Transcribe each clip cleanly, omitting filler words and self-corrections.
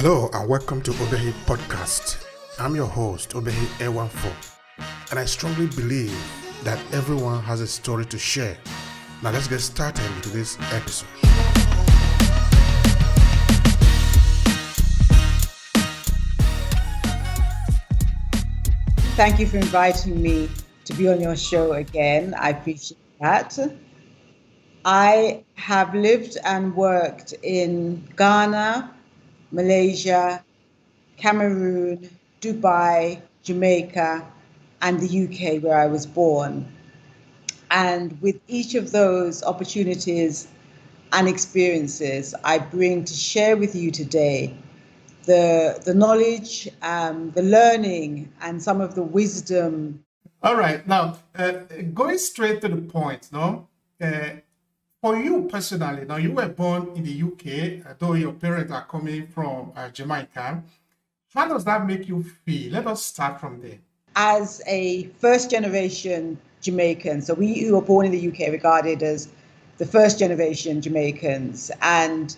Hello and welcome to Obehi Podcast. I'm your host, Obehi Waseme, and I strongly believe that everyone has a story to share. Now let's get started with this episode. Thank you for inviting me to be on your show again. I appreciate that. I have lived and worked in Ghana, Malaysia, Cameroon, Dubai, Jamaica, and the UK, where I was born. And with each of those opportunities and experiences, I bring to share with you today the knowledge, the learning, and some of the wisdom. All right. Now, going straight to the point, for you personally, now you were born in the UK, though your parents are coming from Jamaica. How does that make you feel? Let us start from there. As a first generation Jamaican, so we who were born in the UK regarded as the first generation Jamaicans, and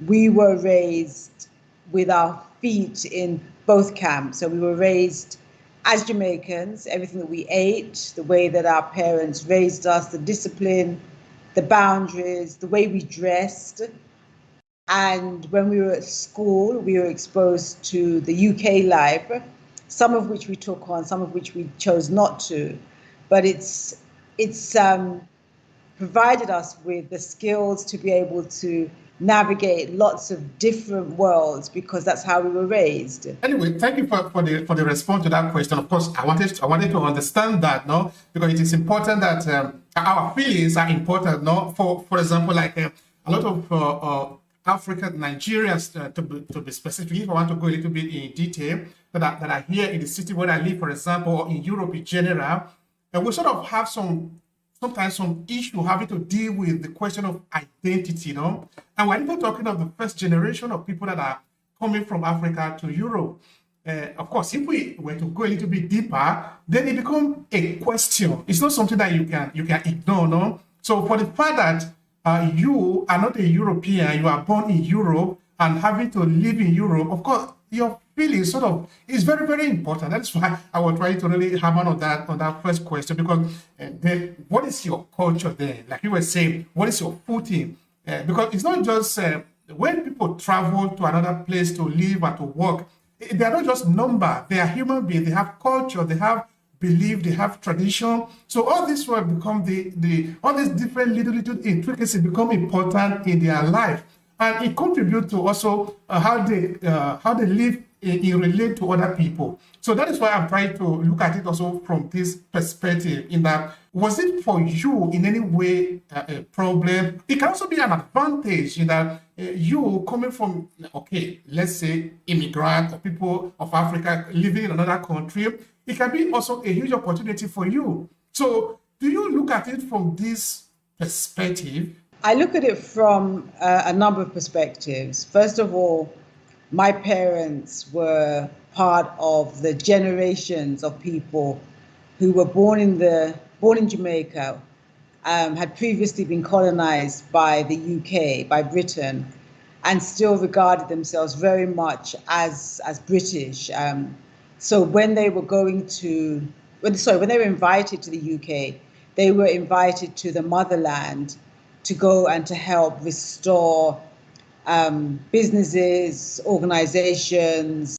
we were raised with our feet in both camps. So we were raised as Jamaicans, everything that we ate, the way that our parents raised us, the discipline, the boundaries, the way we dressed. And when we were at school, we were exposed to the UK life, some of which we took on, some of which we chose not to. But it's provided us with the skills to be able to navigate lots of different worlds because that's how we were raised. Anyway, thank you for the response to that question. Of course, I wanted to understand that, because it is important that our feelings are important, For example, like a lot of African Nigerians, to be specific, if I want to go a little bit in detail, that are here in the city where I live, for example, or in Europe in general, and we sort of have sometimes some issue having to deal with the question of identity, And we're even talking of the first generation of people that are coming from Africa to Europe. Of course, if we were to go a little bit deeper, then it becomes a question. It's not something that you can ignore, no? So for the fact that you are not a European, you are born in Europe and having to live in Europe, of course, your feelings is very, very important. That's why I was trying to really hammer on that first question, because then what is your culture then? Like you were saying, what is your footing? Because it's not just when people travel to another place to live and to work, they are not just number. They are human beings. They have culture. They have belief. They have tradition. So all this will become all these different little intricacies become important in their life. And it contributes to also how they live in relate to other people. So that is why I'm trying to look at it also from this perspective, in that, was it for you in any way a problem? It can also be an advantage in that you coming from, let's say immigrant or people of Africa living in another country, it can be also a huge opportunity for you. So do you look at it from this perspective? I look at it from a number of perspectives. First of all, my parents were part of the generations of people who were born in Jamaica, had previously been colonized by the UK, by Britain, and still regarded themselves very much as British. So when they were when they were invited to the UK, they were invited to the motherland to go and to help restore businesses, organizations,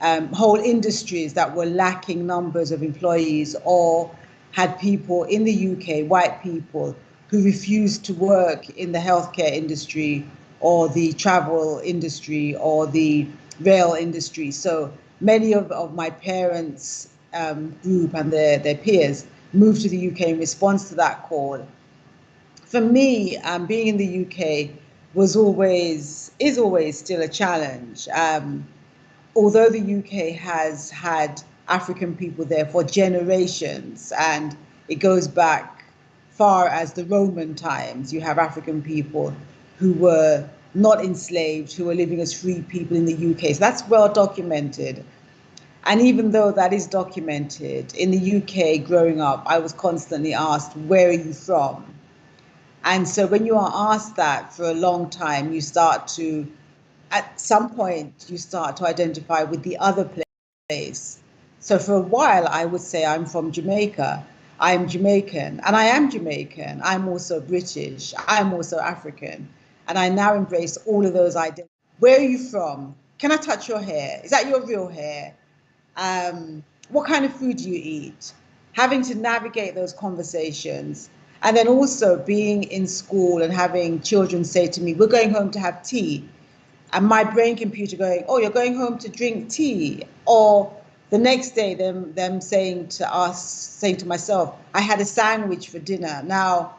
whole industries that were lacking numbers of employees, or had people in the UK, white people, who refused to work in the healthcare industry or the travel industry or the rail industry. So many of my parents' group and their peers moved to the UK in response to that call. For me, being in the UK is always still a challenge. Although the UK has had African people there for generations, and it goes back far as the Roman times, you have African people who were not enslaved, who were living as free people in the UK. So that's well documented. And even though that is documented, in the UK growing up, I was constantly asked, where are you from? And so when you are asked that for a long time, you start to at some point you start to identify with the other place. So for a while, I would say I'm from Jamaica. I'm Jamaican, and I am Jamaican. I'm also British. I'm also African. And I now embrace all of those identities. Where are you from? Can I touch your hair? Is that your real hair? What kind of food do you eat? Having to navigate those conversations. And then also being in school and having children say to me, we're going home to have tea. And my brain computer going, oh, you're going home to drink tea. Or the next day, them saying to myself, I had a sandwich for dinner. Now,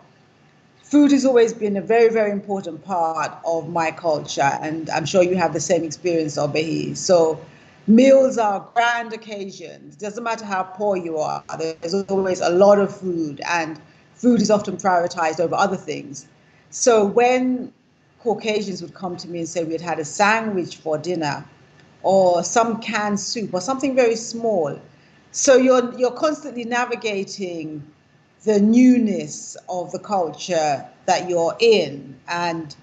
food has always been a very, very important part of my culture. And I'm sure you have the same experience, Obehi. So meals are grand occasions. Doesn't matter how poor you are. There's always a lot of food, and food is often prioritized over other things. So when Caucasians would come to me and say we had a sandwich for dinner, or some canned soup, or something very small. So you're constantly navigating the newness of the culture that you're in and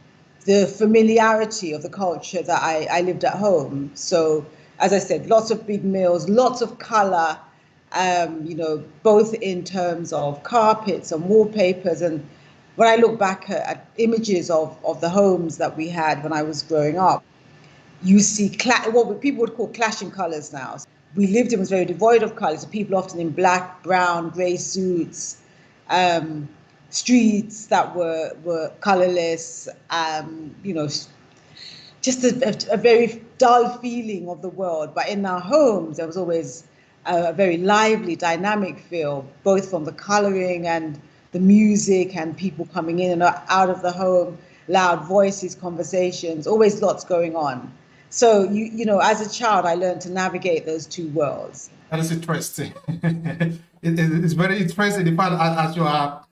the familiarity of the culture that I lived at home. So, as I said, lots of big meals, lots of color, both in terms of carpets and wallpapers. And when I look back at images of the homes that we had when I was growing up, you see what people would call clashing colors now. We lived in was very devoid of colors. People often in black, brown, gray suits, streets that were colorless, just a very dull feeling of the world. But in our homes, there was always a very lively, dynamic feel, both from the coloring and the music and people coming in and out of the home, loud voices, conversations, always lots going on. So, as a child, I learned to navigate those two worlds. That is interesting. It's very interesting. In fact, as you are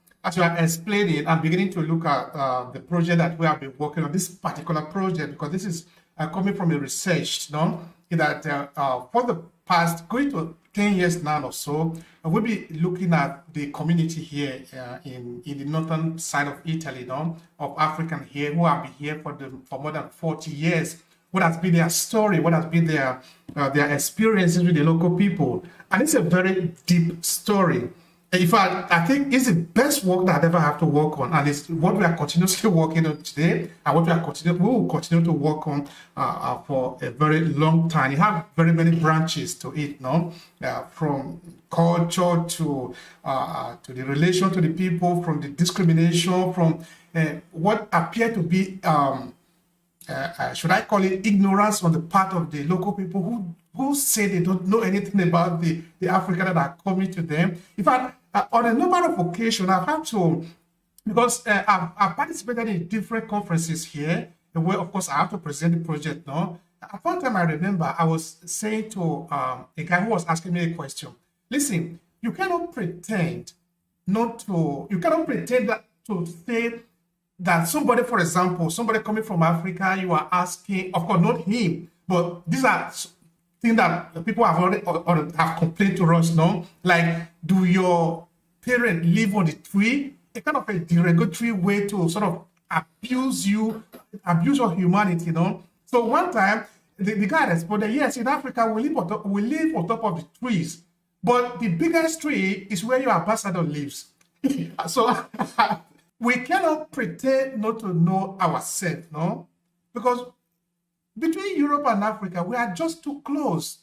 explaining, I'm beginning to look at the project that we have been working on, this particular project, because this is coming from a research, that for the past, going to 10 years now or so, we'll be looking at the community here in the northern side of Italy, of African here, who have been here for more than 40 years. What has been their story? What has been their experiences with the local people? And it's a very deep story. In fact, I think it's the best work that I ever have to work on, and it's what we are continuously working on today, and what we will continue to work on for a very long time. You have very many branches to it, from culture to the relation to the people, from the discrimination, from what appear to be should I call it ignorance on the part of the local people who say they don't know anything about the African that are coming to them. In fact, on a number of occasions, I've had to, because I've participated in different conferences here, where, of course, I have to present the project now. At one time, I remember I was saying to a guy who was asking me a question, listen, you cannot pretend to say that somebody, for example, somebody coming from Africa, you are asking, of course, not him, but these are things that people have already or have complained to us, like, do your parents live on the tree? A kind of a derogatory way to sort of abuse your humanity, So one time, the guy responded, yes, in Africa, we live on top of the trees, but the biggest tree is where your ambassador lives. So we cannot pretend not to know ourselves, because between Europe and Africa, we are just too close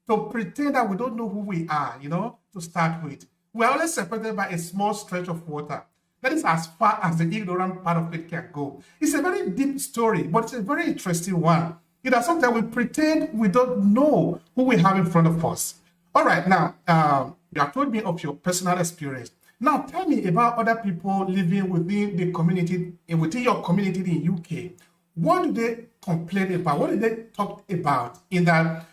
to pretend that we don't know who we are, to start with. We are only separated by a small stretch of water. That is as far as the ignorant part of it can go. It's a very deep story, but it's a very interesting one. Sometimes we pretend we don't know who we have in front of us. All right, now, you have told me of your personal experience. Now, tell me about other people living within the community, within your community in UK. What do they complain about? What do they talk about in that?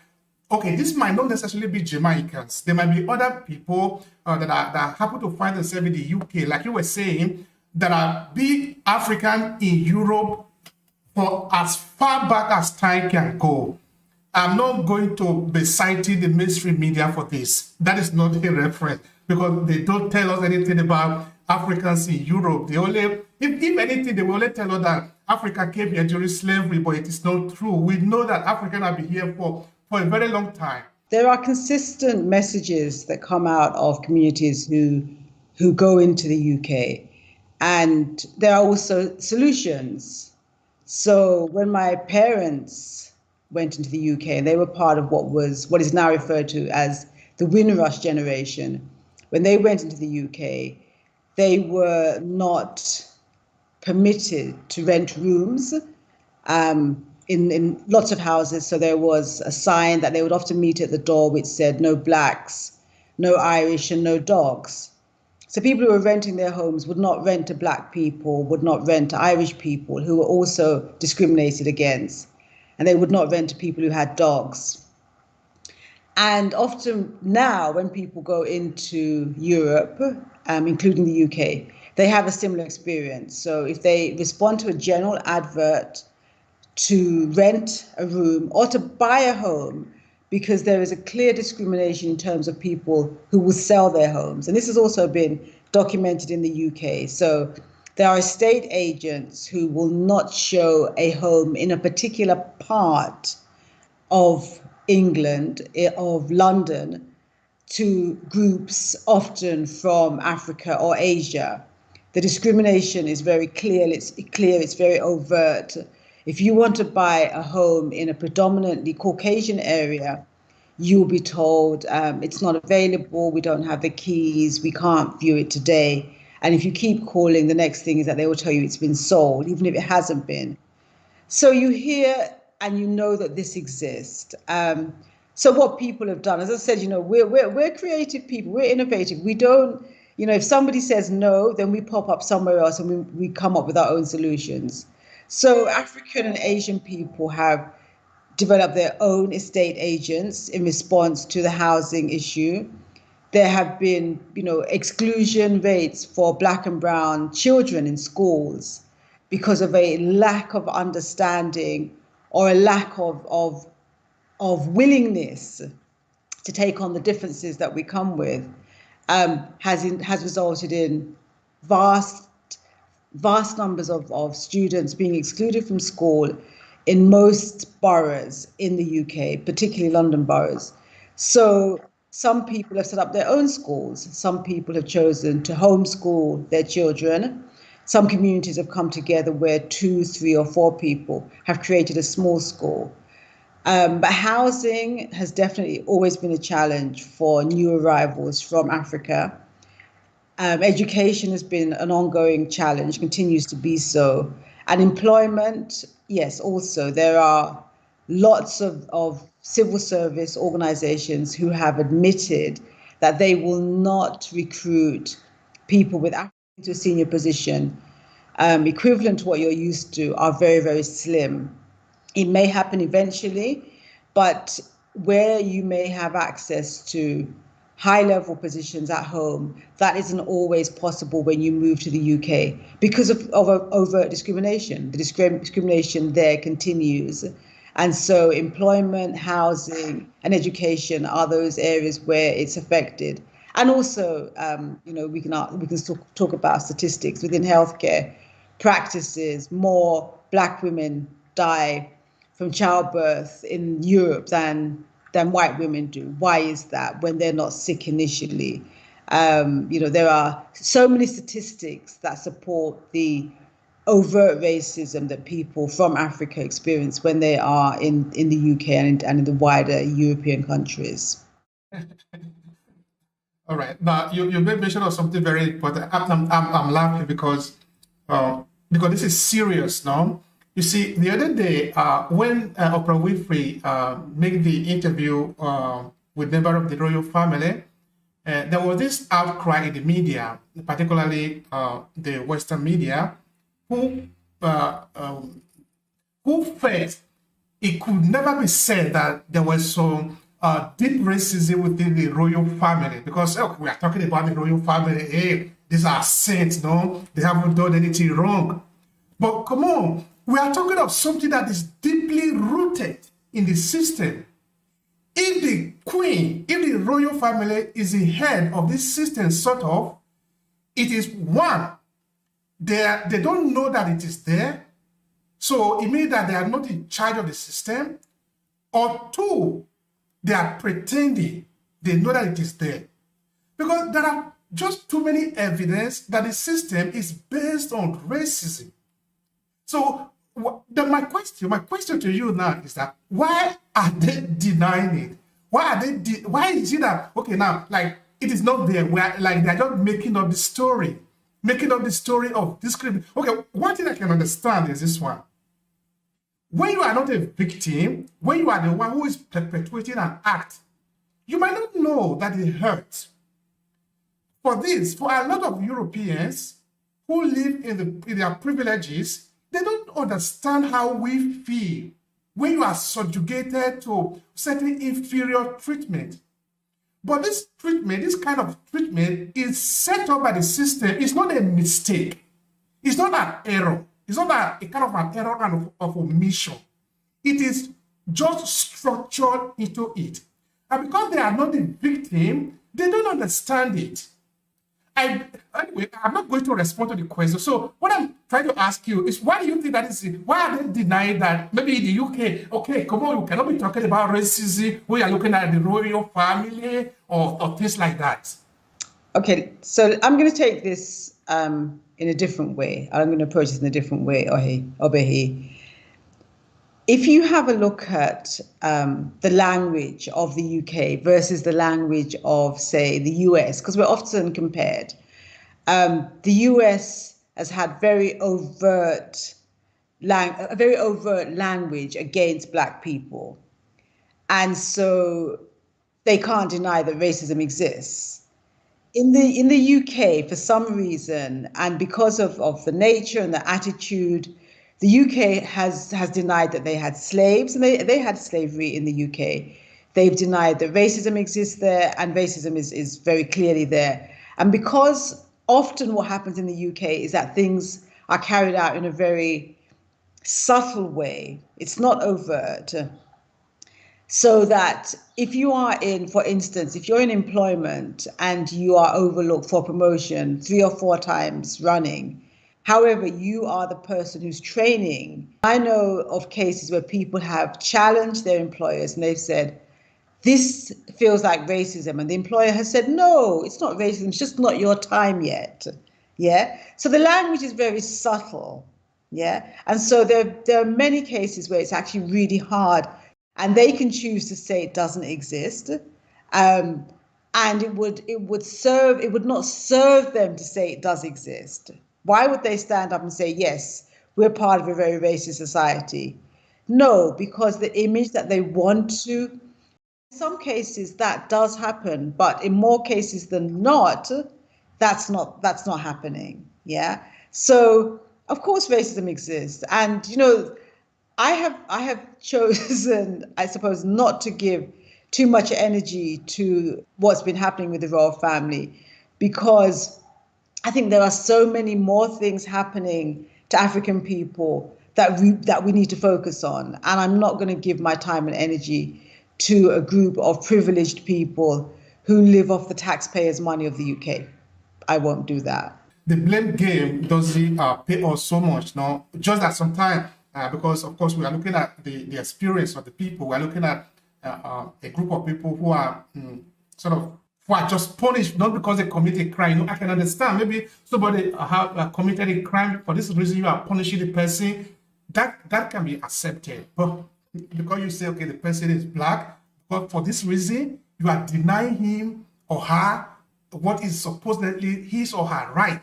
Okay, this might not necessarily be Jamaicans. There might be other people that happen to find themselves in the UK, like you were saying, that are big African in Europe for as far back as time can go. I'm not going to be citing the mainstream media for this. That is not a reference, because they don't tell us anything about Africans in Europe. They only, if anything, they will only tell us that Africa came here during slavery, but it is not true. We know that Africans have been here for a very long time. There are consistent messages that come out of communities who go into the UK, and there are also solutions. So when my parents went into the UK, they were part of what is now referred to as the Windrush generation. When they went into the UK, they were not permitted to rent rooms in lots of houses. So there was a sign that they would often meet at the door which said no blacks, no Irish, and no dogs. So people who were renting their homes would not rent to black people, would not rent to Irish people who were also discriminated against, and they would not rent to people who had dogs. And often now when people go into Europe, including the UK, they have a similar experience. So if they respond to a general advert to rent a room or to buy a home, because there is a clear discrimination in terms of people who will sell their homes. And this has also been documented in the UK. So there are estate agents who will not show a home in a particular part of England, of London, to groups often from Africa or Asia. The discrimination is very clear, it's very overt. If you want to buy a home in a predominantly Caucasian area, you'll be told it's not available, we don't have the keys, we can't view it today. And if you keep calling, the next thing is that they will tell you it's been sold, even if it hasn't been. So you hear and you know that this exists. So what people have done, as I said, we're creative people, we're innovative. We don't, if somebody says no, then we pop up somewhere else and we come up with our own solutions. So African and Asian people have developed their own estate agents in response to the housing issue. There have been, exclusion rates for black and brown children in schools because of a lack of understanding or a lack of willingness to take on the differences that we come with, has resulted in vast numbers of students being excluded from school in most boroughs in the UK, particularly London boroughs. So some people have set up their own schools. Some people have chosen to homeschool their children. Some communities have come together where 2, 3, or 4 people have created a small school. But housing has definitely always been a challenge for new arrivals from Africa. Education has been an ongoing challenge, continues to be so. And employment, yes, also. There are lots of civil service organizations who have admitted that they will not recruit people with Africa into a senior position equivalent to what you're used to are very, very slim. It may happen eventually, but where you may have access to high-level positions at home, that isn't always possible when you move to the UK because of overt discrimination. The discrimination there continues. And so employment, housing, and education are those areas where it's affected. And also, we can talk about statistics within healthcare practices. More black women die from childbirth in Europe than white women do. Why is that when they're not sick initially? There are so many statistics that support the overt racism that people from Africa experience when they are in the UK and in the wider European countries. All right. Now you made mention of something very important. I'm laughing because this is serious now. You see, the other day when Oprah Winfrey made the interview with member of the royal family, there was this outcry in the media, particularly the Western media, who felt it could never be said that there was some deep racism within the royal family, because we are talking about the royal family. Hey, these are saints, no? They haven't done anything wrong. But come on, we are talking of something that is deeply rooted in the system. If the queen, if the royal family is the head of this system, sort of, it is one. They don't know that it is there. So it means that they are not in charge of the system, or two, they are pretending they know that it is there. Because there are just too many evidence that the system is based on racism. So my question to you now is that why are they denying it? Why is it that, okay, now, like, it is not there, where, like, they're just making up the story of discrimination. Okay, one thing I can understand is this one. When you are not a victim, when you are the one who is perpetuating an act, you might not know that it hurts. For a lot of Europeans who live in their privileges, they don't understand how we feel when you are subjugated to certain inferior treatment. But this kind of treatment is set up by the system. It's not a mistake. It's not an error. It's not a kind of an error of omission. It is just structured into it. And because they are not the victim, they don't understand it. Anyway, I'm not going to respond to the question. So what I'm trying to ask you is, why do you think that is it? Why are they denying that? Maybe in the UK, okay, come on, you cannot be talking about racism when you're looking at the royal family or things like that. Okay, so I'm going to take this in a different way. I'm going to approach this in a different way, Obehi. If you have a look at the language of the UK versus the language of, say, the US, because we're often compared, the US has had a very overt language against Black people. And so they can't deny that racism exists. In the UK, for some reason, and because of the nature and the attitude, the UK has denied that they had slaves, and they had slavery in the UK. They've denied that racism exists there, and racism is very clearly there. And because often what happens in the UK is that things are carried out in a very subtle way, it's not overt. So that if you are for instance, if you're in employment and you are overlooked for promotion 3 or 4 times running, however, you are the person who's training. I know of cases where people have challenged their employers and they've said, this feels like racism. And the employer has said, no, it's not racism. It's just not your time yet. Yeah. So the language is very subtle. Yeah. And so there are many cases where it's actually really hard, and they can choose to say it doesn't exist. And it would not serve them to say it does exist. Why would they stand up and say, yes, we're part of a very racist society? No, because the image that they want to, in some cases that does happen, but in more cases than not, that's not happening. Yeah. So of course racism exists. And I have chosen, I suppose, not to give too much energy to what's been happening with the royal family, because I think there are so many more things happening to African people that we need to focus on. And I'm not going to give my time and energy to a group of privileged people who live off the taxpayers' money of the UK. I won't do that. The blame game doesn't pay us so much, no? Just that sometimes, because of course we are looking at the experience of the people, we are looking at a group of people who are who are just punished not because they commit a crime. I can understand maybe somebody have committed a crime, for this reason you are punishing the person. That can be accepted, but because you say, okay, the person is Black, but for this reason you are denying him or her what is supposedly his or her right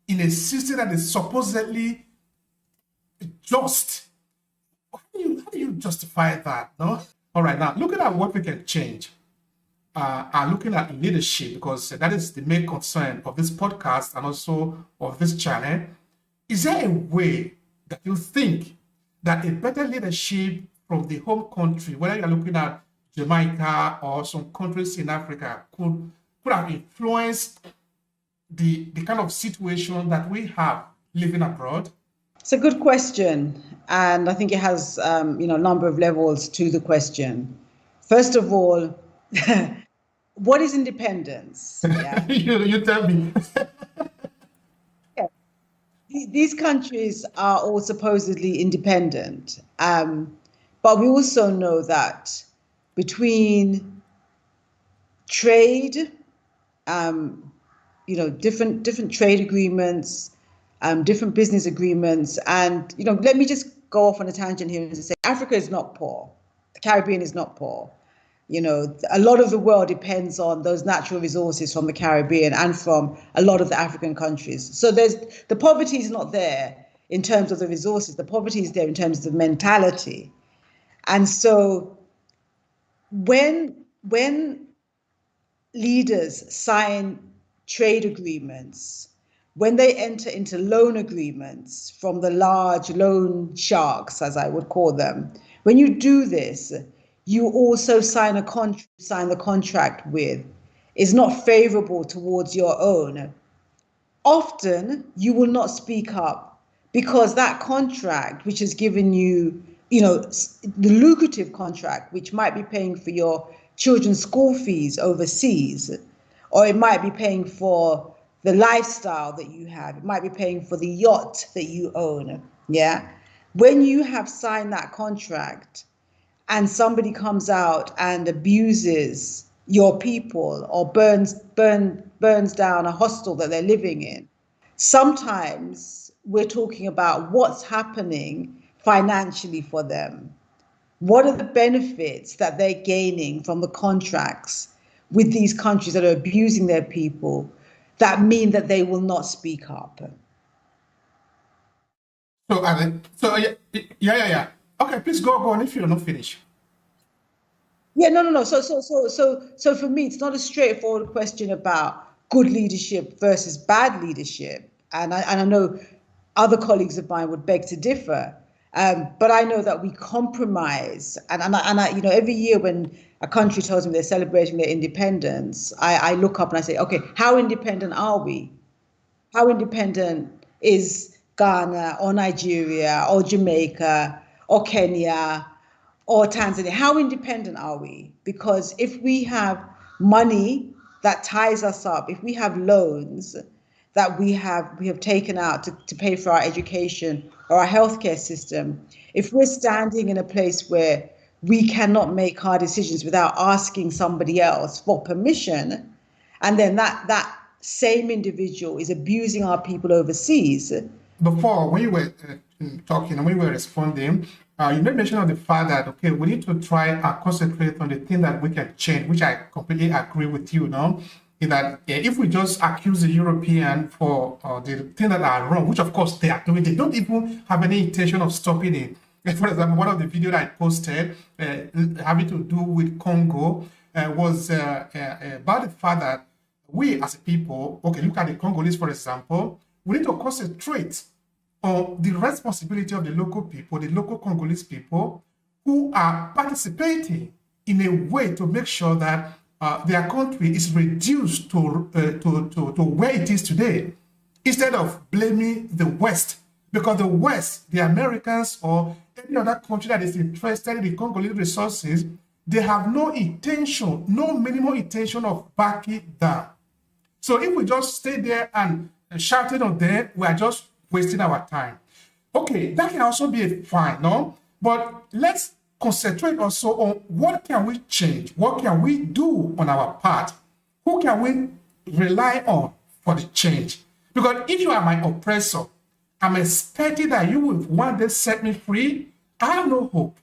in a system that is supposedly just. How do you justify that? No. All right, now looking at what we can change. Are looking at leadership, because that is the main concern of this podcast and also of this channel. Is there a way that you think that a better leadership from the home country, whether you're looking at Jamaica or some countries in Africa, could have influenced the kind of situation that we have living abroad? It's a good question, and I think it has a number of levels to the question. First of all, what is independence? Yeah. you tell me. Yeah. these countries are all supposedly independent, but we also know that between trade, different trade agreements, different business agreements, and let me just go off on a tangent here and say Africa is not poor, the Caribbean is not poor. A lot of the world depends on those natural resources from the Caribbean and from a lot of the African countries. So the poverty is not there in terms of the resources. The poverty is there in terms of the mentality. And so when leaders sign trade agreements, when they enter into loan agreements from the large loan sharks, as I would call them, when you do this, you also sign the contract with is not favorable towards your own. Often you will not speak up because that contract, which has given you, the lucrative contract, which might be paying for your children's school fees overseas, or it might be paying for the lifestyle that you have, it might be paying for the yacht that you own. Yeah. When you have signed that contract, and somebody comes out and abuses your people or burns down a hostel that they're living in, sometimes we're talking about what's happening financially for them. What are the benefits that they're gaining from the contracts with these countries that are abusing their people that mean that they will not speak up? Yeah. Okay, please go on if you're not finished. Yeah, no. So for me, it's not a straightforward question about good leadership versus bad leadership. And I know other colleagues of mine would beg to differ. But I know that we compromise. And I, every year when a country tells me they're celebrating their independence, I look up and I say, okay, how independent are we? How independent is Ghana or Nigeria or Jamaica or Kenya or Tanzania? How independent are we? Because if we have money that ties us up, if we have loans that we have taken out to pay for our education or our healthcare system, if we're standing in a place where we cannot make hard decisions without asking somebody else for permission, and then that same individual is abusing our people overseas. Before, when you were talking and when you were responding, you made mention of the fact that, okay, we need to try and concentrate on the thing that we can change, which I completely agree with you, in that if we just accuse the European for the things that are wrong, which of course they are doing, they don't even have any intention of stopping it. For example, one of the videos that I posted having to do with Congo was about the fact that we as a people, okay, look at the Congolese, for example, we need to concentrate on the responsibility of the local people, the local Congolese people, who are participating in a way to make sure that their country is reduced to where it is today, instead of blaming the West. Because the West, the Americans, or any other country that is interested in the Congolese resources, they have no intention, no minimal intention of backing it down. So if we just stay there and shouting on them, we are just wasting our time. Okay, that can also be fine, no? But let's concentrate also on what can we change? What can we do on our part? Who can we rely on for the change? Because if you are my oppressor, I'm expecting that you will one day set me free. I have no hope.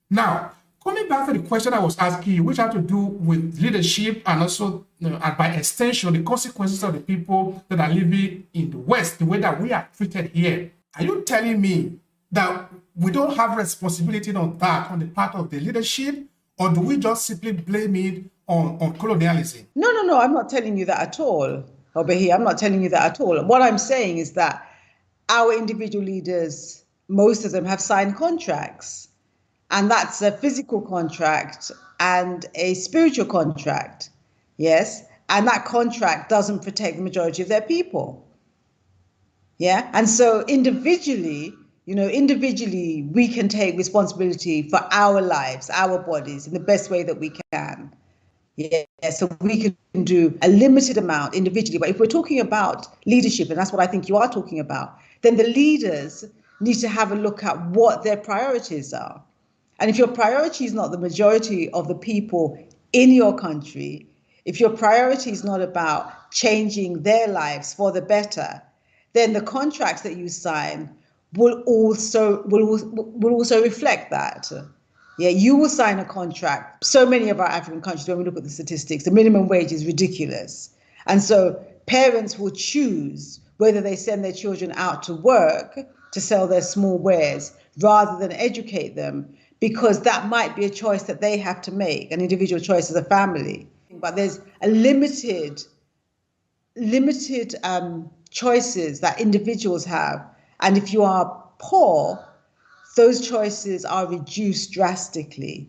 Now, coming back to the question I was asking you, which had to do with leadership and also, and by extension, the consequences of the people that are living in the West, the way that we are treated here. Are you telling me that we don't have responsibility on that on the part of the leadership, or do we just simply blame it on colonialism? No, I'm not telling you that at all, Obehi. I'm not telling you that at all. What I'm saying is that our individual leaders, most of them have signed contracts. And that's a physical contract and a spiritual contract. Yes. And that contract doesn't protect the majority of their people. Yeah. And so individually, we can take responsibility for our lives, our bodies in the best way that we can. Yeah. So we can do a limited amount individually. But if we're talking about leadership, and that's what I think you are talking about, then the leaders need to have a look at what their priorities are. And if your priority is not the majority of the people in your country, if your priority is not about changing their lives for the better, then the contracts that you sign will also reflect that. Yeah, you will sign a contract. So many of our African countries, when we look at the statistics, the minimum wage is ridiculous. And so parents will choose whether they send their children out to work to sell their small wares rather than educate them, because that might be a choice that they have to make, an individual choice as a family. But there's a limited choices that individuals have. And if you are poor, those choices are reduced drastically.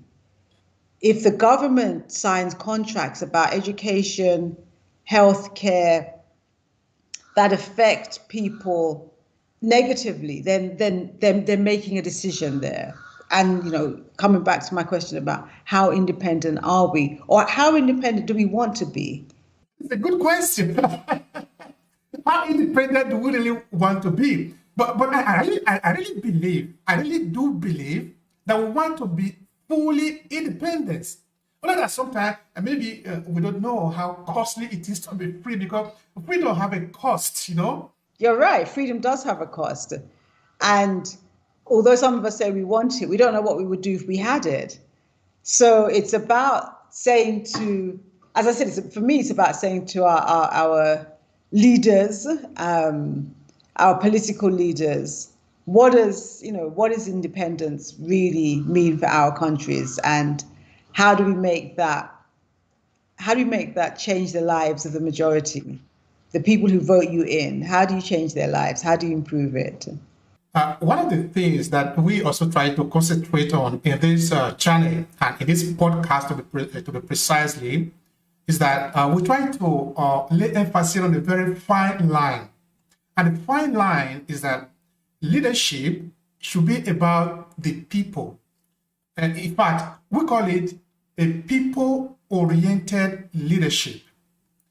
If the government signs contracts about education, healthcare, that affect people negatively, then they're making a decision there. And, coming back to my question about how independent are we, or how independent do we want to be? It's a good question. How independent do we really want to be? But I really do believe that we want to be fully independent. Only that sometimes, maybe we don't know how costly it is to be free, because we don't have a cost, You're right. Freedom does have a cost. And although some of us say we want it, we don't know what we would do if we had it. So it's about saying to, as I said, for me, it's about saying to our leaders, our political leaders, what does independence really mean for our countries, and how do we make that change the lives of the majority, the people who vote you in? How do you change their lives? How do you improve it? One of the things that we also try to concentrate on in this channel and in this podcast, to be precisely, is that we try to lay emphasis on a very fine line. And the fine line is that leadership should be about the people. And in fact, we call it a people-oriented leadership.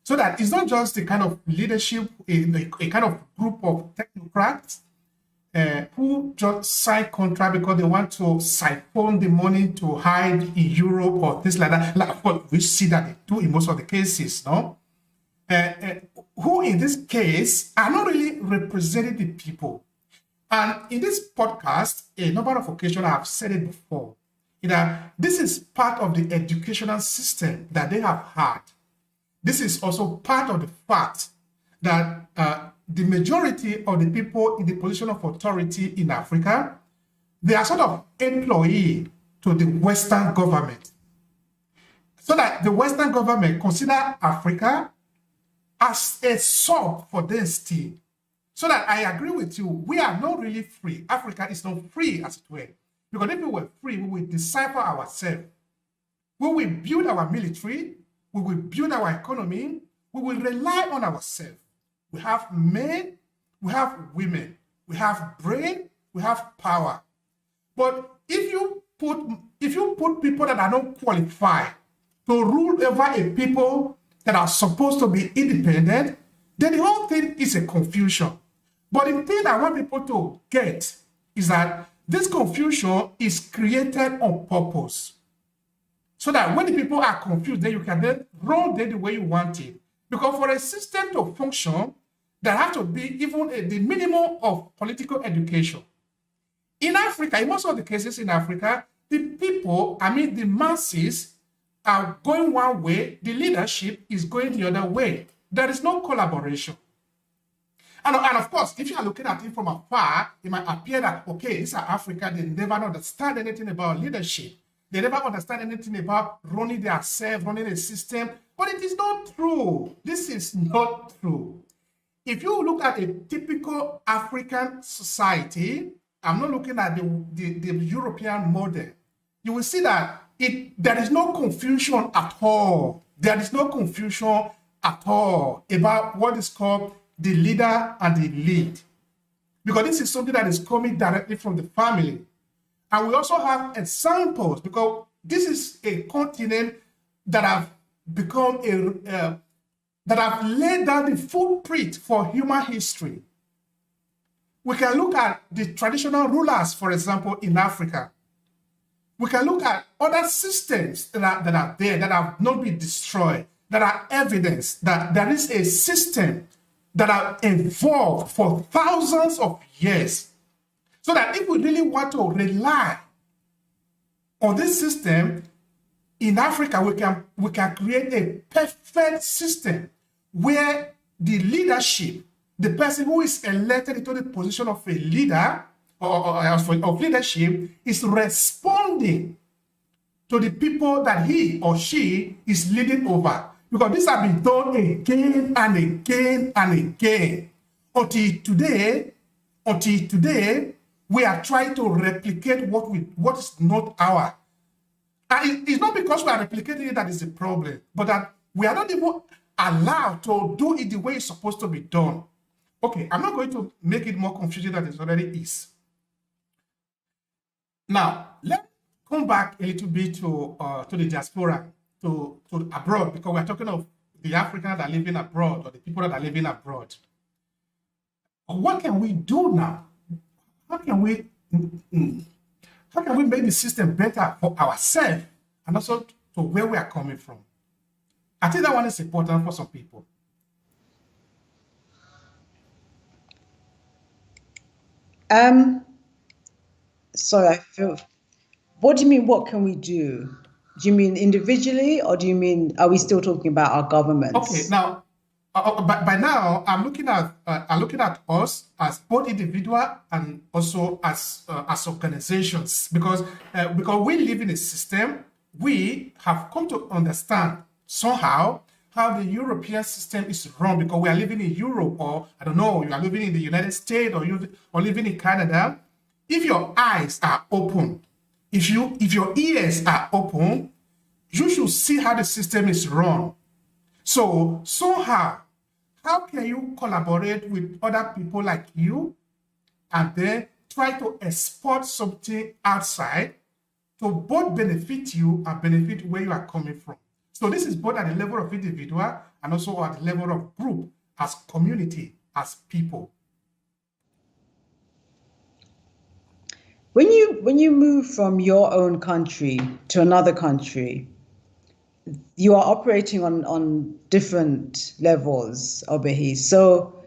So that it's not just the kind of leadership, a kind of group of technocrats who just sign contract because they want to siphon the money to hide in Europe or things like that. Like, well, we see that they do in most of the cases, no? Who in this case are not really representing the people. And in this podcast, a number of occasions I've said it before, that this is part of the educational system that they have had. This is also part of the fact that the majority of the people in the position of authority in Africa, they are sort of employee to the Western government. So that the Western government consider Africa as a sub for them still. So that I agree with you, we are not really free. Africa is not free, as it were. Because if we were free, we will decipher ourselves. We will build our military, we will build our economy, we will rely on ourselves. We have men, we have women, we have brain, we have power. But if you put people that are not qualified to rule over a people that are supposed to be independent, then the whole thing is a confusion. But the thing I want people to get is that this confusion is created on purpose. So that when the people are confused, then you can then run them the way you want it. Because for a system to function, there has to be even the minimum of political education. In Africa, in most of the cases in Africa, the people, the masses are going one way, the leadership is going the other way. There is no collaboration. And of course, if you are looking at it from afar, it might appear that, okay, these are Africa, they never understand anything about leadership. They never understand anything about running themselves, running a system. But it is not true. This is not true. If you look at a typical African society, I'm not looking at the European model, you will see that there is no confusion at all. There is no confusion at all about what is called the leader and the lead. Because this is something that is coming directly from the family. And we also have examples, because this is a continent that have become that have laid down the footprint for human history. We can look at the traditional rulers, for example, in Africa. We can look at other systems that are there, that have not been destroyed, that are evidence that there is a system that have evolved for thousands of years. So that if we really want to rely on this system, in Africa, we can create a perfect system where the leadership, the person who is elected into the position of a leader or of leadership, is responding to the people that he or she is leading over. Because this has been done again and again and again. Until today, we are trying to replicate what is not ours. And it's not because we are replicating it that is the problem, but that we are not even allowed to do it the way it's supposed to be done. Okay, I'm not going to make it more confusing than it already is. Now, let's come back a little bit to the diaspora, to abroad, because we're talking of the Africans that are living abroad or the people that are living abroad. What can we do now? How can we make the system better for ourselves and also to where we are coming from? I think that one is important for some people. Sorry, I feel. What do you mean? What can we do? Do you mean individually, or do you mean are we still talking about our governments? Okay, now by now I'm looking at us as both individual and also as organizations, because we live in a system. We have come to understand somehow how the European system is run, because we are living in Europe, or I don't know, you are living in the United States, or living in Canada. If your eyes are open, if your ears are open, you should see how the system is run. So somehow, how can you collaborate with other people like you and then try to export something outside to both benefit you and benefit where you are coming from? So this is both at the level of individual and also at the level of group, as community, as people. When you move from your own country to another country, you are operating on different levels, Obehi. So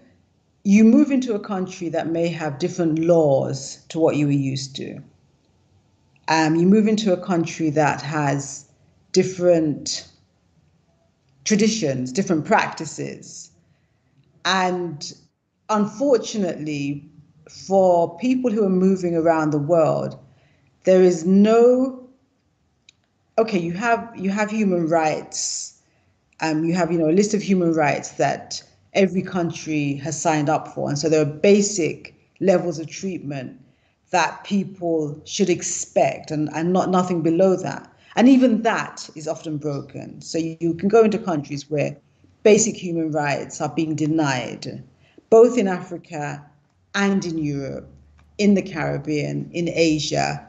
you move into a country that may have different laws to what you were used to. You move into a country that has different traditions, different practices. And unfortunately, for people who are moving around the world, there is no, okay, you have human rights. You have, a list of human rights that every country has signed up for. And so there are basic levels of treatment that people should expect, and nothing below that. And even that is often broken. So you can go into countries where basic human rights are being denied, both in Africa and in Europe, in the Caribbean, in Asia.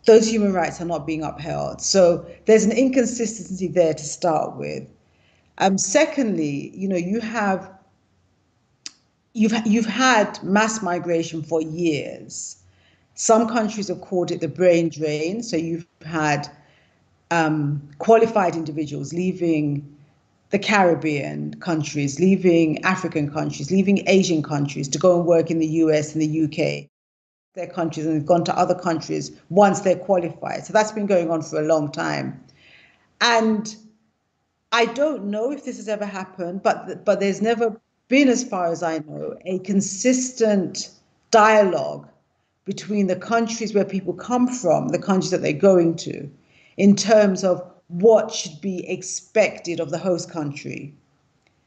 Those human rights are not being upheld. So there's an inconsistency there to start with. Secondly, you've had mass migration for years. Some countries have called it the brain drain. So you've had qualified individuals leaving the Caribbean countries, leaving African countries, leaving Asian countries to go and work in the US and the UK, their countries, and they've gone to other countries once they're qualified. So that's been going on for a long time. And I don't know if this has ever happened, but there's never been, as far as I know, a consistent dialogue between the countries where people come from, the countries that they're going to, in terms of what should be expected of the host country.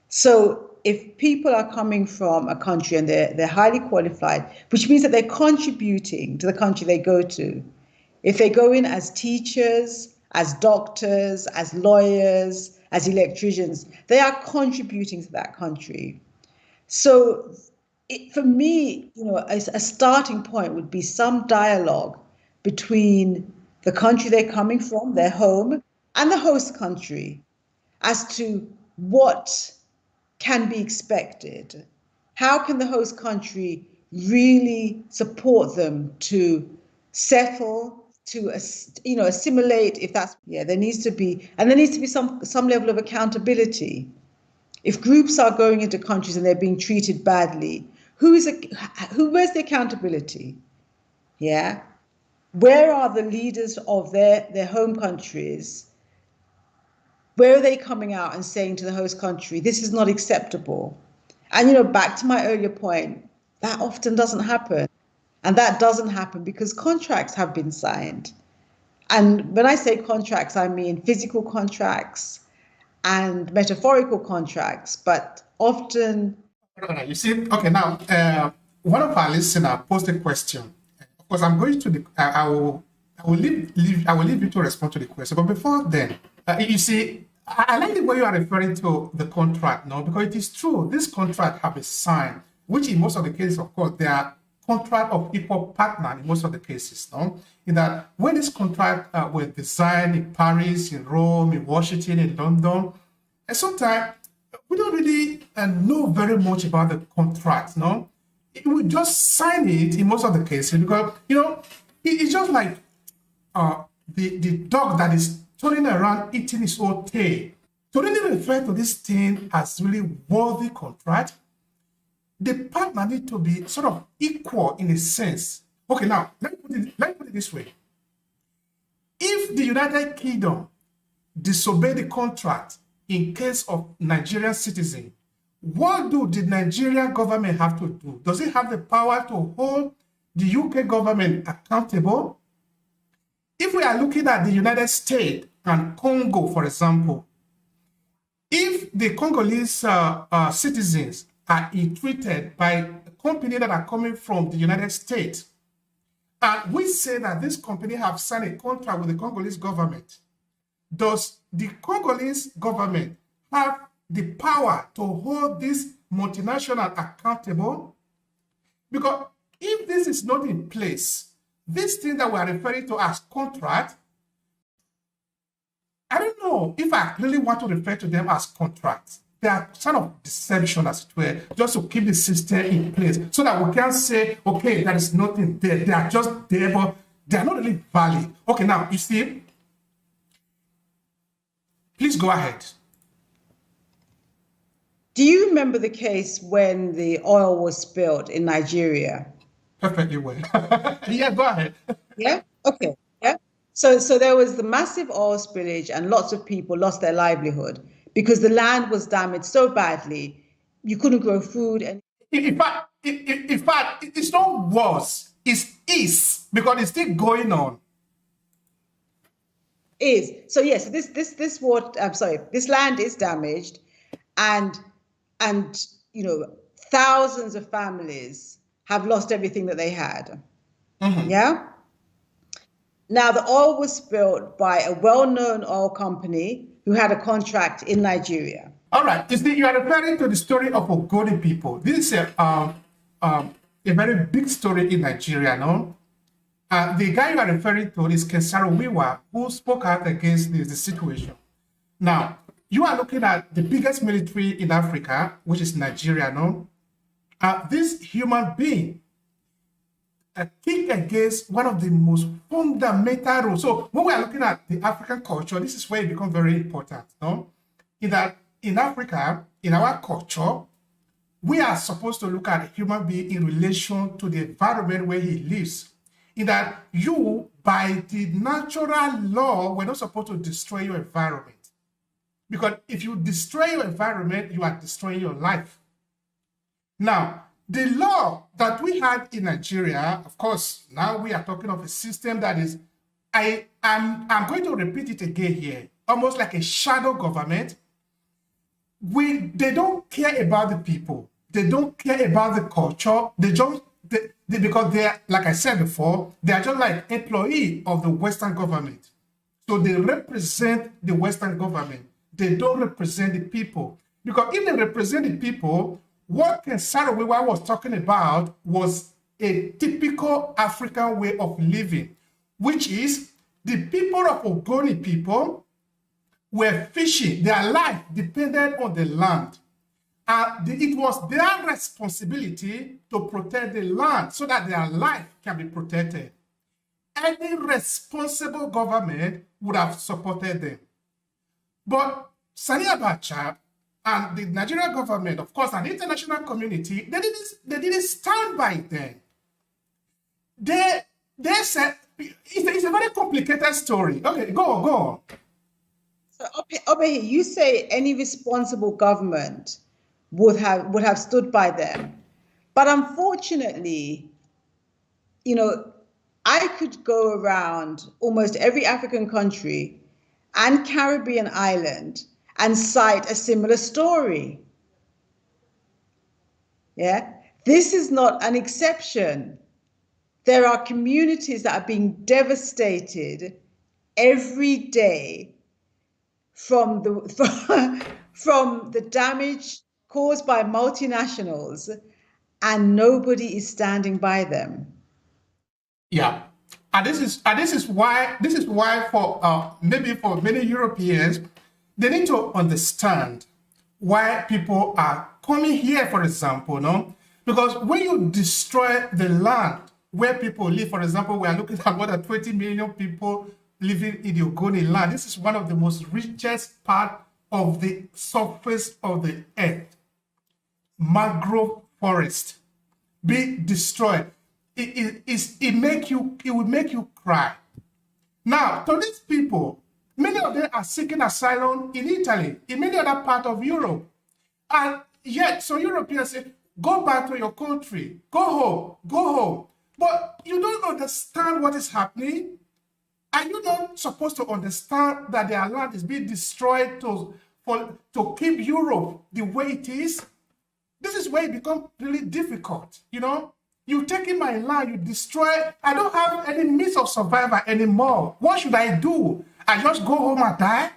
So if people are coming from a country and they're highly qualified, which means that they're contributing to the country they go to. If they go in as teachers, as doctors, as lawyers, as electricians, they are contributing to that country. So for me, a starting point would be some dialogue between the country they're coming from, their home, and the host country as to what can be expected. How can the host country really support them to settle, to assimilate. If that's there needs to be some level of accountability. If groups are going into countries and they're being treated badly, where's the accountability? Yeah, where are the leaders of their home countries? Where are they coming out and saying to the host country, this is not acceptable? And back to my earlier point, that often doesn't happen. And that doesn't happen because contracts have been signed. And when I say contracts, I mean physical contracts and metaphorical contracts, but often. You see, okay, now, one of our listeners posed a question. Of course, I'm going to I will leave you to respond to the question. But before then, you see, I like the way you are referring to the contract, no? Because it is true, this contract have been signed, which in most of the cases, of course, they are contract of equal partner in most of the cases, no? In that when this contract was designed in Paris, in Rome, in Washington, in London, and sometimes we don't really know very much about the contract, no? We just sign it in most of the cases because, it's just like the dog that is turning around eating its own tail. To really refer to this thing as really worthy contract, the partner need to be sort of equal in a sense. Okay, now, let me put it this way. If the United Kingdom disobey the contract in case of Nigerian citizen, what do the Nigerian government have to do? Does it have the power to hold the UK government accountable? If we are looking at the United States and Congo, for example, if the Congolese citizens are ill-treated by companies that are coming from the United States, and we say that this company have signed a contract with the Congolese government, does the Congolese government have the power to hold this multinational accountable? Because if this is not in place, this thing that we are referring to as contract, I don't know if I really want to refer to them as contracts. They are sort of deception, as it were, just to keep the system in place so that we can say, okay, there is nothing there. They are just there, but they are not really valid. Okay, now, you see, please go ahead. Do you remember the case when the oil was spilled in Nigeria? Perfectly well. Yeah, go ahead. Yeah? Okay. Yeah. So there was the massive oil spillage and lots of people lost their livelihood because the land was damaged so badly, you couldn't grow food. And in fact, it's not worse. It is because it's still going on. This land is damaged, and thousands of families have lost everything that they had. Mm-hmm. Yeah. Now the oil was spilled by a well-known oil company who had a contract in Nigeria. All right. You are referring to the story of Ogoni people. This is a very big story in Nigeria, no? The guy you are referring to is Kesaro Wiwa, who spoke out against the situation. Now, you are looking at the biggest military in Africa, which is Nigeria, no? This human being kicked against one of the most fundamental rules. So when we are looking at the African culture, this is where it becomes very important, no? In that in Africa, in our culture, we are supposed to look at a human being in relation to the environment where he lives. In that you, by the natural law, we're not supposed to destroy your environment. Because if you destroy your environment, you are destroying your life. Now, the law that we had in Nigeria, of course, now we are talking of a system that is, I'm going to repeat it again here, almost like a shadow government. They don't care about the people. They don't care about the culture. Because they are, like I said before, they are just like employees of the Western government. So they represent the Western government. They don't represent the people. Because if they represent the people, what Kesaro Wiwa was talking about was a typical African way of living, which is the people of Ogoni people were fishing. Their life depended on the land. it was their responsibility to protect the land so that their life can be protected. Any responsible government would have supported them. But Sani Abacha and the Nigerian government, of course, and the international community, they didn't stand by them. They said, it's a very complicated story. Okay, go on. So, Obehi, you say any responsible government would have stood by them. But unfortunately, I could go around almost every African country and Caribbean island and cite a similar story. Yeah, this is not an exception. There are communities that are being devastated every day from the damage caused by multinationals, and nobody is standing by them. Yeah, and this is why for maybe for many Europeans, they need to understand why people are coming here, for example, no? Because when you destroy the land where people live, for example, we are looking at more than 20 million people living in the Ogoni land. This is one of the most richest part of the surface of the earth. Mangrove forest be destroyed. It will make you cry. Now, to these people, many of them are seeking asylum in Italy, in many other parts of Europe. And yet, so Europeans say, go back to your country, go home. But you don't understand what is happening. Are you not supposed to understand that their land is being destroyed to keep Europe the way it is? This is where it becomes really difficult, You taking my land, you destroy. I don't have any means of survival anymore. What should I do? I just go home and die?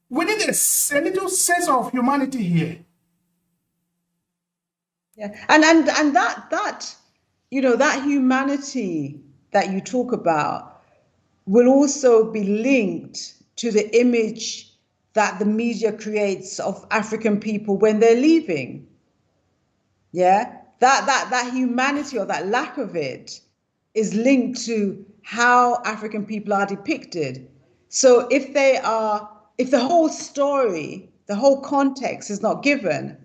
We need a little sense of humanity here. Yeah, and that humanity that you talk about will also be linked to the image that the media creates of African people when they're leaving. Yeah, that humanity or that lack of it is linked to how African people are depicted. So if the whole story, the whole context is not given,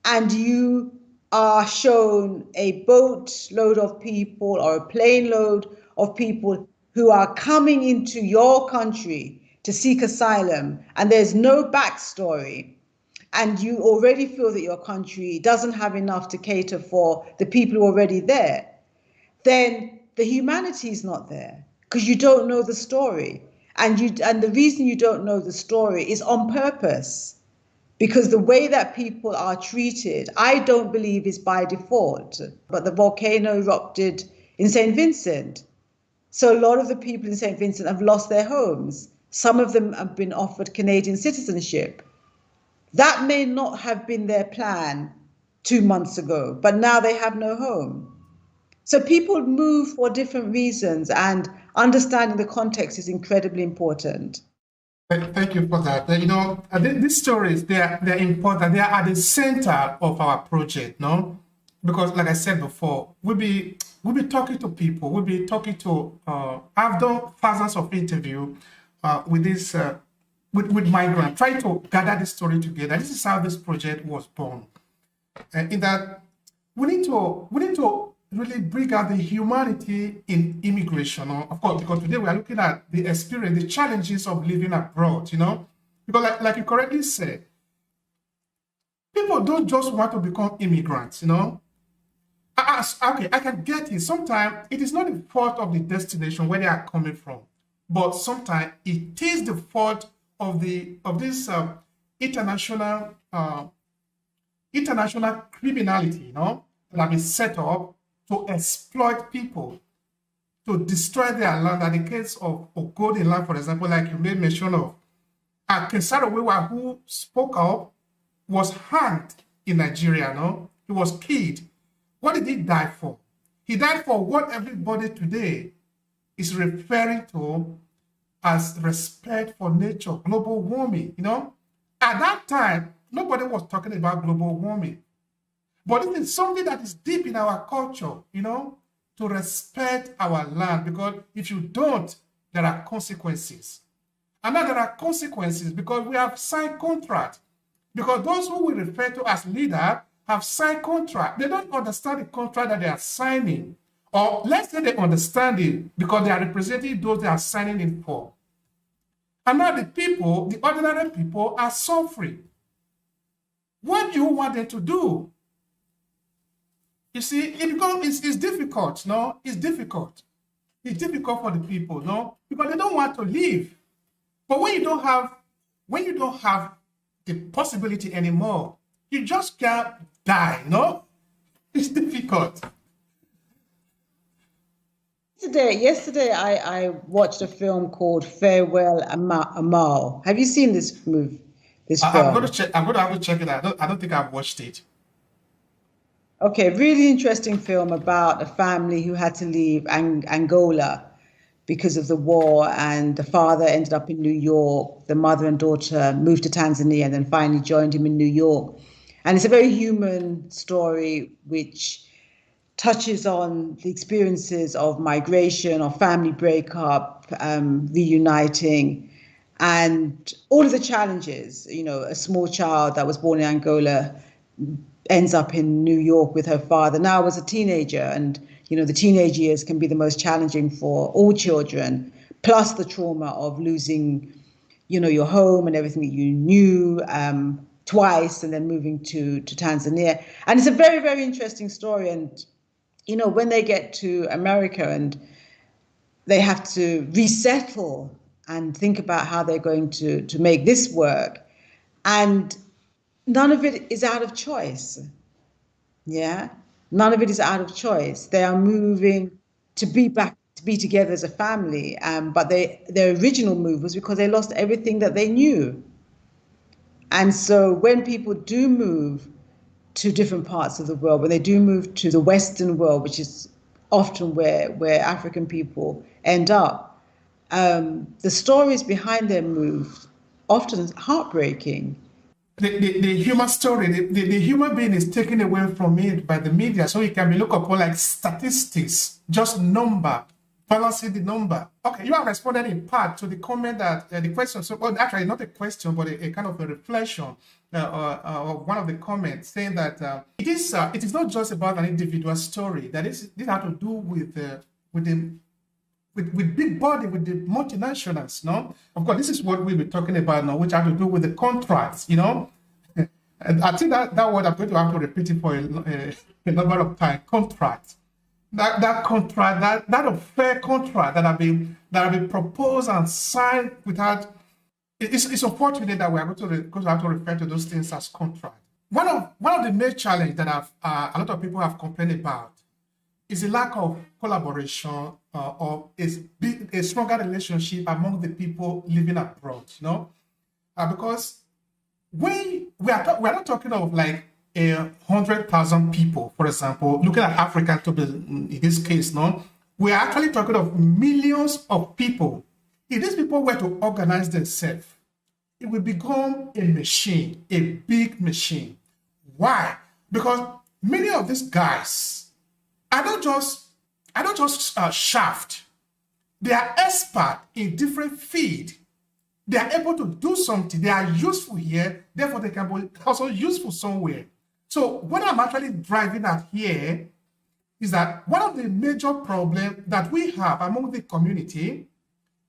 and you are shown a boatload of people or a plane load of people who are coming into your country to seek asylum, and there's no backstory, and you already feel that your country doesn't have enough to cater for the people who are already there, then the humanity is not there because you don't know the story. And the reason you don't know the story is on purpose, because the way that people are treated, I don't believe is by default. But the volcano erupted in St. Vincent. So a lot of the people in St. Vincent have lost their homes. Some of them have been offered Canadian citizenship. That may not have been their plan 2 months ago, but now they have no home. So people move for different reasons, and understanding the context is incredibly important. Thank you for that. These stories, they're important. They are at the center of our project, no? Because like I said before, we'll be talking to people. We'll be talking to, I've done thousands of interviews with this, with migrants, trying to gather this story together. This is how this project was born. In that, we need to really bring out the humanity in immigration, of course, because today we are looking at the experience, the challenges of living abroad, because like you correctly said, people don't just want to become immigrants, Okay, I can get it. Sometimes it is not the fault of the destination where they are coming from, but sometimes it is the fault of this international criminality, that have been set up to exploit people, to destroy their land. In the case of Ogoni land, for example, like you made mention of, Kesaro Wewa, who spoke up, was hanged in Nigeria, He was killed. What did he die for? He died for what everybody today is referring to as respect for nature, global warming, At that time, nobody was talking about global warming. But it is something that is deep in our culture, to respect our land, because if you don't, there are consequences. And now there are consequences because we have signed contract. Because those who we refer to as leaders have signed contract. They don't understand the contract that they are signing. Or let's say they understand it because they are representing those they are signing it for. And now the people, the ordinary people, are suffering. What do you want them to do? You see, it's difficult, no? It's difficult. It's difficult for the people, no? Because they don't want to leave. But when you don't have the possibility anymore, you just can't die, no? It's difficult. Yesterday, I watched a film called Farewell Amal. Have you seen this film? I'm going to have to check it out. I don't think I've watched it. Okay, really interesting film about a family who had to leave Angola because of the war, and the father ended up in New York. The mother and daughter moved to Tanzania and then finally joined him in New York. And it's a very human story which touches on the experiences of migration, of family breakup, reuniting, and all of the challenges. A small child that was born in Angola ends up in New York with her father now as a teenager. And, the teenage years can be the most challenging for all children, plus the trauma of losing, your home and everything that you knew twice, and then moving to Tanzania. And it's a very, very interesting story. And, when they get to America and they have to resettle and think about how they're going to make this work, and none of it is out of choice. Yeah. None of it is out of choice. They are moving to be together as a family. But their original move was because they lost everything that they knew. And so when people do move to different parts of the world, when they do move to the Western world, which is often where African people end up, the stories behind their move often heartbreaking. The human story, the human being is taken away from it by the media, so it can be looked upon like statistics, just number, balancing the number. Okay, you have responded in part to the comment that the question, actually not a question, but a kind of a reflection of one of the comments saying that it is not just about an individual story, that this has to do with big body, with the multinationals, no? Of course, this is what we were talking about now, which have to do with the contracts, And I think that word I'm going to have to repeat it for a number of times. Contract. That contract, that unfair contract that have been proposed and signed without. It's unfortunate that we are going to have to refer to those things as contract. One of the main challenges that a lot of people have complained about is the lack of collaboration or a stronger relationship among the people living abroad, because when we are not talking of like 100,000 people, for example, looking at Africa to be in this case, we are actually talking of millions of people. If these people were to organize themselves, it will become a machine, a big machine. Why? Because many of these guys are not just shaft. They are expert in different fields. They are able to do something. They are useful here, therefore they can be also useful somewhere. So what I'm actually driving at here is that one of the major problems that we have among the community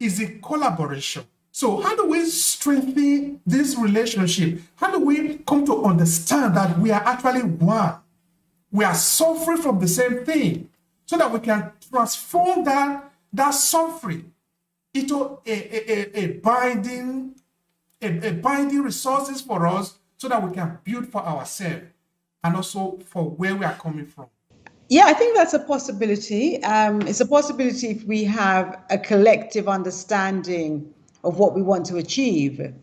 is the collaboration. So how do we strengthen this relationship? How do we come to understand that we are actually one? We are suffering from the same thing, so that we can transform that suffering into a binding resources for us, so that we can build for ourselves and also for where we are coming from. Yeah, I think that's a possibility. It's a possibility if we have a collective understanding of what we want to achieve.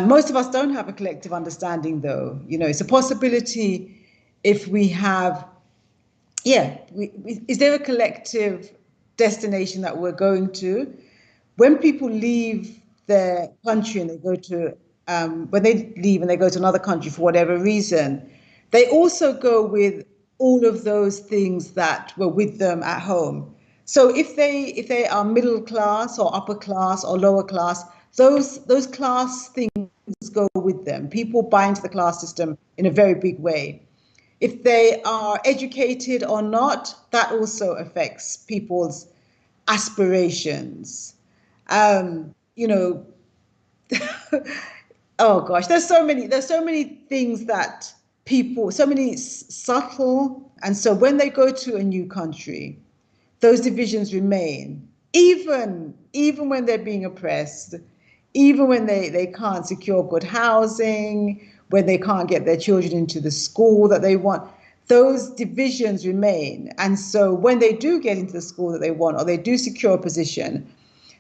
Most of us don't have a collective understanding, though. It's a possibility if we have, is there a collective destination that we're going to? When people leave their country and they go to when they leave and they go to another country for whatever reason, they also go with all of those things that were with them at home. So if they are middle class or upper class or lower class, those class things go with them. People buy into the class system in a very big way. If they are educated or not, that also affects people's aspirations. You know, oh gosh, there's so many things that people, so many subtle, and so when they go to a new country, those divisions remain, even when they're being oppressed, even when they can't secure good housing, when they can't get their children into the school that they want, those divisions remain. And so when they do get into the school that they want, or they do secure a position,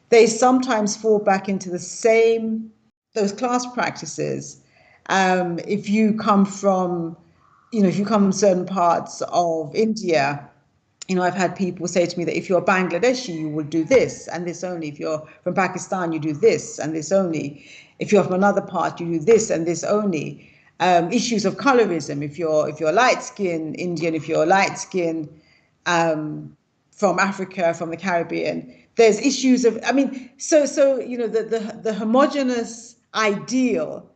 they sometimes fall back into those class practices. If you come from certain parts of India, I've had people say to me that if you're Bangladeshi, you will do this and this only. If you're from Pakistan, you do this and this only. If you're from another part, you do this and this only. Issues of colorism. If you're light-skinned Indian, if you're light-skinned from Africa, from the Caribbean, there's issues of. The homogenous ideal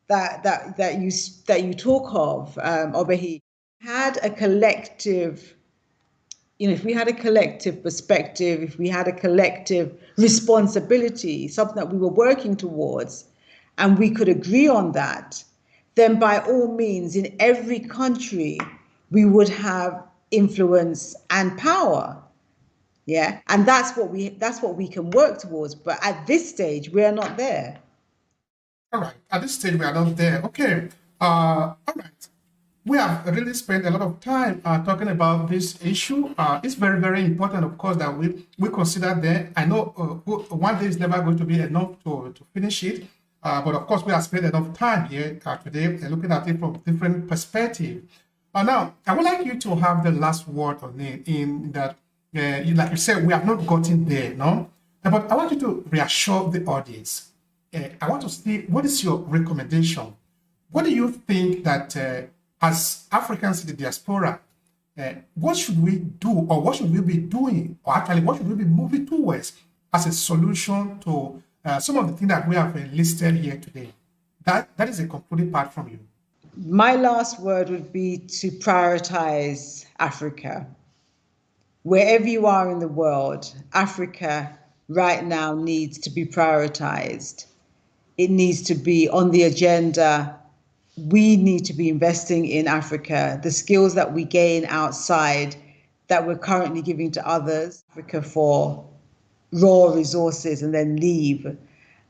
that you talk of, Obehi, had a collective. If we had a collective perspective, if we had a collective responsibility, something that we were working towards, and we could agree on that, then by all means, in every country, we would have influence and power. Yeah, and that's what we can work towards. But at this stage, we are not there. All right. At this stage, we are not there. Okay. All right. We have really spent a lot of time talking about this issue. It's very, very important, of course, that we consider that. I know one day is never going to be enough to finish it. But of course, we have spent enough time here today looking at it from different perspectives. Now, I would like you to have the last word on it, in that, like you said, we have not gotten there, no? But I want you to reassure the audience. I want to see, what is your recommendation? What do you think that as Africans in the diaspora, what should we do, or what should we be doing, or actually what should we be moving towards as a solution to some of the things that we have listed here today? That is a concluding part from you. My last word would be to prioritize Africa. Wherever you are in the world, Africa right now needs to be prioritized. It needs to be on the agenda. We need to be investing in Africa. The skills that we gain outside that we're currently giving to others, Africa for raw resources and then leave.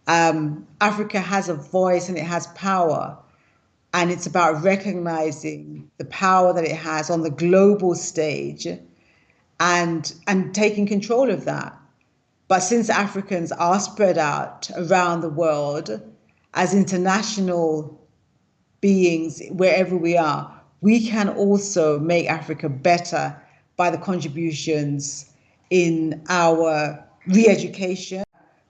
Africa has a voice and it has power. And it's about recognizing the power that it has on the global stage and taking control of that. But since Africans are spread out around the world as international beings, wherever we are, we can also make Africa better by the contributions in our re-education,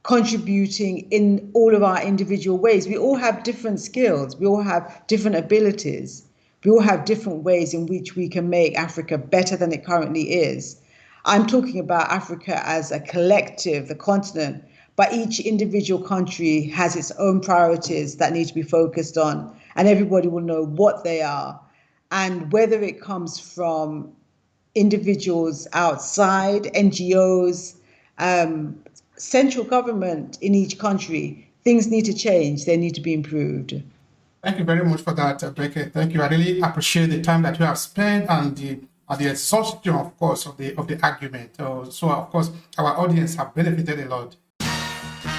contributing in all of our individual ways. We all have different skills. We all have different abilities. We all have different ways in which we can make Africa better than it currently is. I'm talking about Africa as a collective, the continent, but each individual country has its own priorities that need to be focused on, and everybody will know what they are. And whether it comes from individuals outside, NGOs, central government in each country, things need to change. They need to be improved. Thank you very much for that, Mbeke. Thank you. I really appreciate the time that you have spent and the exhaustion, of course, of the argument. So, of course, our audience have benefited a lot.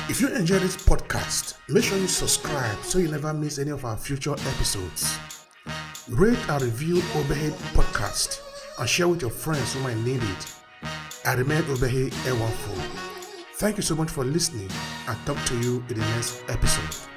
If you enjoyed this podcast, make sure you subscribe so you never miss any of our future episodes. Rate and review Obehi Podcast and share with your friends who might need it. I remain Obehi Waseme. Thank you so much for listening, and talk to you in the next episode.